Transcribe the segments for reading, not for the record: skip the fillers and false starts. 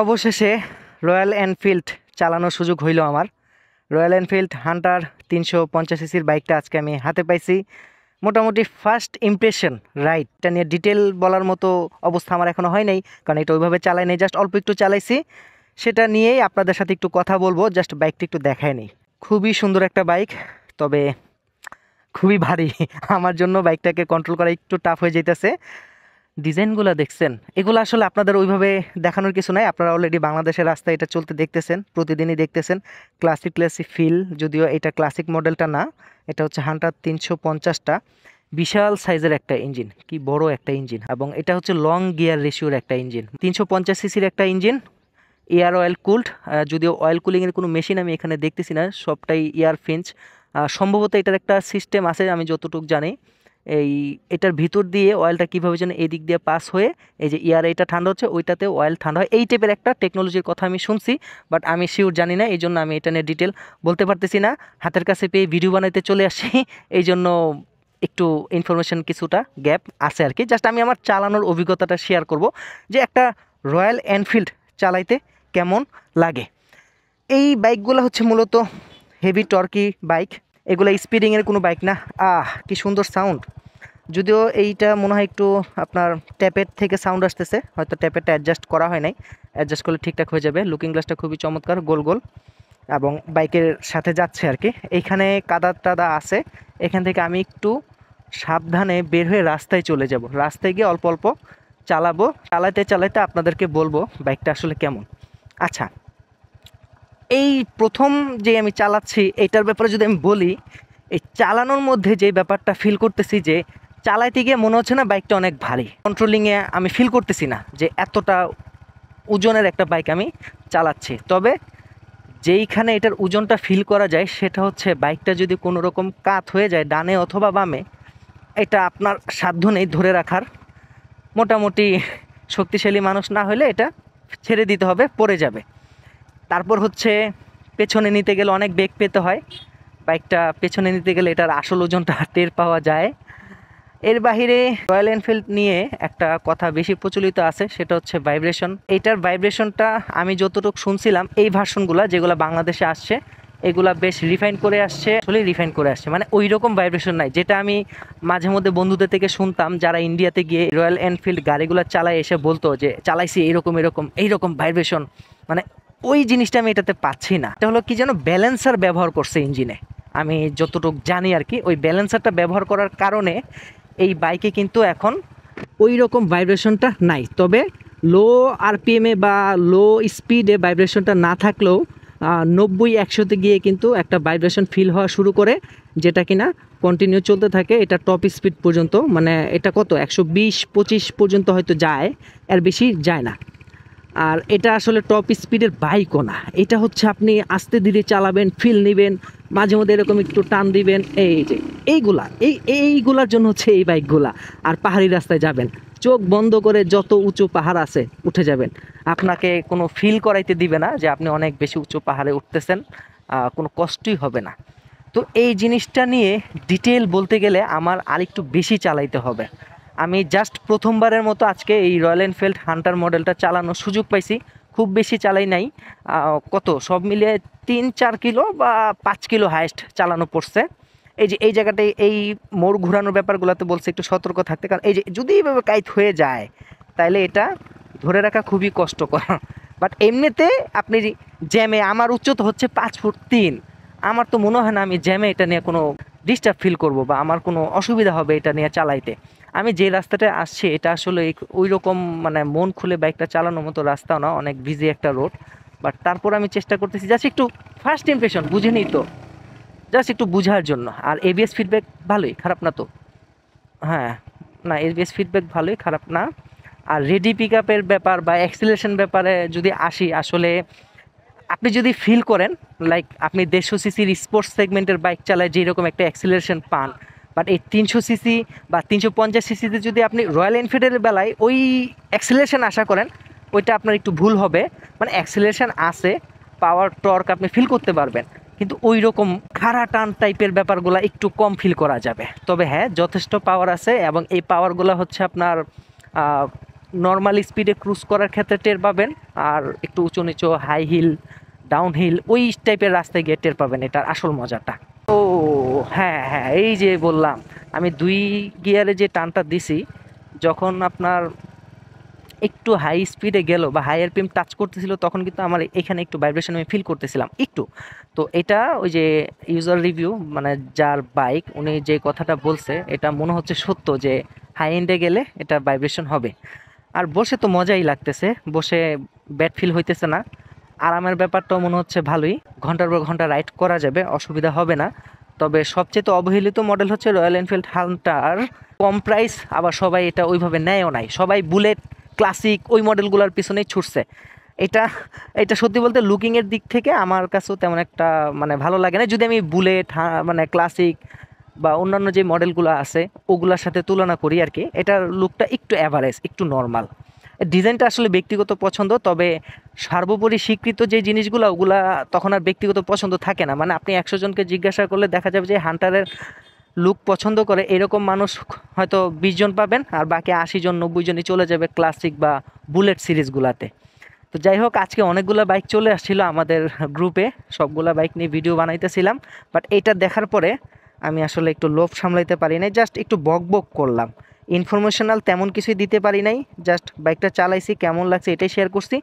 অবশেষে royal Enfield চালানোর সুযোগ হইল আমার। রয়্যাল এনফিল্ড হান্টার 350 সিসির বাইকটা আজকে আমি হাতে পাইছি। মোটামুটি ফার্স্ট ইমপ্রেশন রাইট, এটা নিয়ে ডিটেল বলার মতো অবস্থা আমার এখনও হয় নাই, কারণ এটা ওইভাবে চালাই নাই, জাস্ট অল্প একটু চালাইছি। সেটা নিয়েই আপনাদের সাথে একটু কথা বলবো, জাস্ট বাইকটা একটু দেখায় নেই। খুবই সুন্দর একটা বাইক, তবে খুবই ভারী। আমার জন্য বাইকটাকে কন্ট্রোল করা একটু টাফ হয়ে যাইতেছে। ডিজাইনগুলো দেখছেন, এগুলো আসলে আপনাদের ওইভাবে দেখানোর কিছু নাই, আপনারা অলরেডি বাংলাদেশের রাস্তায় এটা চলতে দেখতেছেন, প্রতিদিনই দেখতেছেন। ক্লাসিক ফিল, যদিও এটা ক্লাসিক মডেলটা না, এটা হচ্ছে হান্টার 350টা। বিশাল সাইজের একটা ইঞ্জিন, কি বড় একটা ইঞ্জিন, এবং এটা হচ্ছে লং গিয়ার রেশিওর একটা ইঞ্জিন। 350 সিসির একটা ইঞ্জিন, এয়ার অয়েল কুলড। যদিও অয়েল কুলিংয়ের কোনো মেশিন আমি এখানে দেখতেছি না, সবটাই এয়ার ফিঞ্চ। সম্ভবত এটার একটা সিস্টেম আছে আমি যতটুকু জানি। এটার ভিতর দিয়ে অয়েলটা কীভাবে যেন এই দিক দিয়ে পাস হয়ে এই যে এয়ার এটা ঠান্ডা হচ্ছে, ওইটাতে অয়েল ঠান্ডা হয়, এই টাইপের একটা টেকনোলজির কথা আমি শুনছি, বাট আমি শিওর জানি না, এই জন্য আমি এটা নিয়ে ডিটেল বলতে পারতেছি না। হাতের কাছে পেয়ে ভিডিও বানাইতে চলে আসি, এই জন্য একটু ইনফরমেশন কিছুটা গ্যাপ আছে আর কি। জাস্ট আমি আমার চালানোর অভিজ্ঞতাটা শেয়ার করব যে একটা রয়্যাল এনফিল্ড চালাইতে কেমন লাগে। এই বাইকগুলো হচ্ছে মূলত হেভি টর্কি বাইক, এগুলো স্পিডিংয়ের কোনো বাইক না। কি সুন্দর সাউন্ড। যদিও এইটা মনে হয় একটু আপনার ট্যাপের থেকে সাউন্ড আসতেছে, হয়তো ট্যাপেরটা অ্যাডজাস্ট করা হয় নাই, অ্যাডজাস্ট করলে ঠিকঠাক হয়ে যাবে। লুকিং গ্লাসটা খুবই চমৎকার, গোল গোল, এবং বাইকের সাথে যাচ্ছে আর কি। এইখানে কাদা টাদা আছে, এখান থেকে আমি একটু সাবধানে বের হয়ে রাস্তায় চলে যাব, রাস্তায় গিয়ে অল্প অল্প চালাবো, চালাতে চালাতে আপনাদেরকে বলবো বাইকটা আসলে কেমন। আচ্ছা, এই প্রথম যে আমি চালাচ্ছি এটার ব্যাপারে যদি আমি বলি, এই চালানোর মধ্যে যে ব্যাপারটা ফিল করতেছি, যে চালাইতে গিয়ে মনে হচ্ছে না বাইকটা অনেক ভারী। কন্ট্রোলিংয়ে আমি ফিল করতেছি না যে এতটা ওজনের একটা বাইক আমি চালাচ্ছি। তবে যেইখানে এটার ওজনটা ফিল করা যায় সেটা হচ্ছে বাইকটা যদি কোনো রকম কাত হয়ে যায় ডানে অথবা বামে, এটা আপনার সাধ্য নেই ধরে রাখার। মোটামুটি শক্তিশালী মানুষ না হলে এটা ছেড়ে দিতে হবে, পড়ে যাবে। তারপর হচ্ছে পেছনে নিতে গেলে অনেক বেগ পেতে হয়, বাইকটা পেছনে নিতে গেলে এটার আসল ওজনটা টের পাওয়া যায়। এর বাহিরে রয়্যাল এনফিল্ড নিয়ে একটা কথা বেশি প্রচলিত আছে, সেটা হচ্ছে ভাইব্রেশন। এইটার ভাইব্রেশনটা আমি যতটুকু শুনছিলাম, এই ভার্সনগুলো যেগুলো বাংলাদেশে আসছে এগুলা বেশ রিফাইন করে আসছে, আসলে রিফাইন করে আসছে, মানে ওই রকম ভাইব্রেশন নাই যেটা আমি মাঝে মধ্যে বন্ধুদের থেকে শুনতাম, যারা ইন্ডিয়াতে গিয়ে রয়্যাল এনফিল্ড গাড়িগুলো চালায় এসে বলতো যে চালাইছি এইরকম ভাইব্রেশন, মানে ওই জিনিসটা আমি এটাতে পাচ্ছি না। এটা হলো কি যেন ব্যালেন্সার ব্যবহার করছে ইঞ্জিনে, আমি যতটুকু জানি আর কি। ওই ব্যালেন্সারটা ব্যবহার করার কারণে এই বাইকে কিন্তু এখন ওই রকম ভাইব্রেশনটা নাই। তবে লো আরপিএমে বা লো স্পিডে ভাইব্রেশনটা না থাকলেও 90-100-তে গিয়ে কিন্তু একটা ভাইব্রেশন ফিল হওয়া শুরু করে, যেটা কিনা কন্টিনিউ চলতে থাকে। এটা টপ স্পিড পর্যন্ত, মানে এটা কত 120-25 পর্যন্ত হয়তো যায়, এর বেশি যায় না। আর এটা আসলে টপ স্পিডের বাইকও না, এটা হচ্ছে আপনি আস্তে ধীরে চালাবেন, ফিল নেবেন, মাঝে মধ্যে এরকম একটু টান দিবেন, এই যে এইগুলার জন্য হচ্ছে এই বাইকগুলা। আর পাহাড়ি রাস্তায় যাবেন, চোখ বন্ধ করে যত উঁচু পাহাড় আছে উঠে যাবেন, আপনাকে কোনো ফিল করাইতে দিবে না যে আপনি অনেক বেশি উঁচু পাহাড়ে উঠতেছেন, কোনো কষ্টই হবে না। তো এই জিনিসটা নিয়ে ডিটেল বলতে গেলে আমার আরেকটু বেশি চালাইতে হবে। আমি জাস্ট প্রথমবারের মতো আজকে এই রয়্যাল এনফিল্ড হান্টার মডেলটা চালানোর সুযোগ পাইছি, খুব বেশি চালাই নাই, কত সব মিলিয়ে 3-4 কিলো বা 5 কিলো হাইস্ট চালানো পড়ছে। এই যে এই জায়গাটায় এই মোড় ঘোরানোর ব্যাপারগুলোতে বলছে একটু সতর্ক থাকতে, কারণ এই যে যদি এইভাবে কাইত হয়ে যায় তাহলে এটা ধরে রাখা খুবই কষ্টকর। বাট এমনিতে আপনি জ্যামে, আমার উচ্চতা হচ্ছে 5 ফুট 3, আমার তো মনে হয় না আমি জ্যামে এটা নিয়ে কোনো ডিস্টার্ব ফিল করব বা আমার কোনো অসুবিধা হবে এটা নিয়ে চালাইতে। আমি যে রাস্তাটায় আসছি এটা আসলে ওই রকম মানে মন খুলে বাইকটা চালানোর মতো রাস্তাও না, অনেক বিজি একটা রোড। বাট তারপর আমি চেষ্টা করতেছি জাস্ট একটু ফার্স্ট ইমপ্রেশন বুঝে নিই, তো জাস্ট একটু বুঝার জন্য। আর এবিএস ফিডব্যাক ভালোই, খারাপ না তো? হ্যাঁ, না এবিএস ফিডব্যাক ভালোই, খারাপ না। আর রেডি পিক আপের ব্যাপার বা অ্যাক্সিলারেশন ব্যাপারে যদি আসি, আসলে আপনি যদি ফিল করেন লাইক আপনি 150 সিসির স্পোর্টস সেগমেন্টের বাইক চালায় যেরকম একটা অ্যাক্সিলারেশন পান, বাট এই 300 সিসি বা 350 সিসিতে যদি আপনি রয়্যাল এনফিল্ডের বেলায় ওই অ্যাক্সিলারেশন আশা করেন, ওইটা আপনার একটু ভুল হবে। মানে অ্যাক্সিলারেশন আছে, পাওয়ার টর্ক আপনি ফিল করতে পারবেন, কিন্তু ওই রকম খাড়া টান টাইপের ব্যাপারগুলো একটু কম ফিল করা যাবে। তবে হ্যাঁ, যথেষ্ট পাওয়ার আছে, এবং এই পাওয়ারগুলো হচ্ছে আপনার নর্মাল স্পিডে ক্রুজ করার ক্ষেত্রে টের পাবেন, আর একটু উঁচু নিচু হাই হিল ডাউন হিল ওই টাইপের রাস্তায় গিয়ে টের পাবেন এটার আসল মজাটা। ও হ্যাঁ হ্যাঁ, এই যে বললাম আমি 2 গিয়ারে যে টানটা দিছি, যখন আপনার একটু হাই স্পিডে গেল বা হাই আরপিএম টাচ করতেছিল, তখন কিন্তু আমার এখানে একটু ভাইব্রেশন আমি ফিল করতেছিলাম একটু। তো এটা ওই যে ইউজার রিভিউ, মানে যার বাইক উনি যে কথাটা বলছে এটা মনে হচ্ছে সত্য, যে হাই এন্ডে গেলে এটা ভাইব্রেশন হবে। আর বসে তো মজাই লাগতেছে, বসে ব্যাড ফিল হইতেছে না, আরামের ব্যাপারটাও মনে হচ্ছে ভালোই, ঘন্টার পর ঘন্টা রাইড করা যাবে, অসুবিধা হবে না। তবে সবচেয়ে তো অবহেলিত মডেল হচ্ছে রয়্যাল এনফিল্ড হান্টার, কম প্রাইস, আবার সবাই এটা ওইভাবে নেয়ও নাই, সবাই বুলেট ক্লাসিক ওই মডেলগুলোর পিছনেই ছুটছে। এটা এটা সত্যি বলতে লুকিংয়ের দিক থেকে আমার কাছেও তেমন একটা মানে ভালো লাগে না, যদি আমি বুলেট মানে ক্লাসিক বা অন্যান্য যে মডেলগুলো আছে ওগুলোর সাথে তুলনা করি আর কি। এটার লুকটা একটু অ্যাভারেজ, একটু নর্মাল। ডিজাইনটা আসলে ব্যক্তিগত পছন্দ, তবে সর্বোপরি স্বীকৃত যে জিনিসগুলো ওগুলা তখন আর ব্যক্তিগত পছন্দ থাকে না। মানে আপনি 100 জনকে জিজ্ঞাসা করলে দেখা যাবে যে হান্টারের লুক পছন্দ করে এরকম মানুষ হয়তো 20 জন পাবেন, আর বাকি 80 জন 90 জনই চলে যাবে ক্লাসিক বা বুলেট সিরিজগুলাতে। তো যাই হোক, আজকে অনেকগুলো বাইক চলে আসছিল আমাদের গ্রুপে, সবগুলা বাইক নিয়ে ভিডিও বানাইতেছিলাম, বাট এটা দেখার পরে আমি আসলে একটু লোভ সামলাইতে পারি নাই, জাস্ট একটু বক বক করলাম। ইনফরমেশনাল তেমন কিছুই দিতে পারি নাই, জাস্ট বাইকটা চালাইছি কেমন লাগছে এটাই শেয়ার করছি।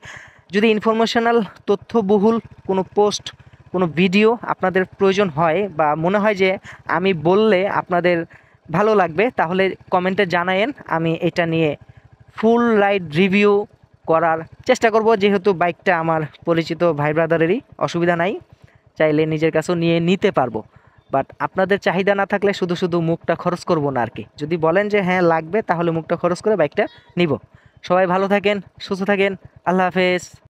যদি ইনফরমেশনাল তথ্যবহুল কোনো পোস্ট, কোনো ভিডিও আপনাদের প্রয়োজন হয় বা মনে হয় যে আমি বললে আপনাদের ভালো লাগবে, তাহলে কমেন্টে জানায়েন, আমি এটা নিয়ে ফুল রাইড রিভিউ করার চেষ্টা করব। যেহেতু বাইকটা আমার পরিচিত ভাই ব্রাদারেরই, অসুবিধা নাই, চাইলে নিজের কাছেও নিয়ে নিতে পারবো। বাট আপনাদের চাহিদা না থাকলে শুধু শুধু মুখটা খরচ করব না আর কি। যদি বলেন যে হ্যাঁ লাগবে, তাহলে মুখটা খরচ করে বাইকটা নিব। সবাই ভালো থাকেন, সুস্থ থাকেন, আল্লাহ হাফেজ।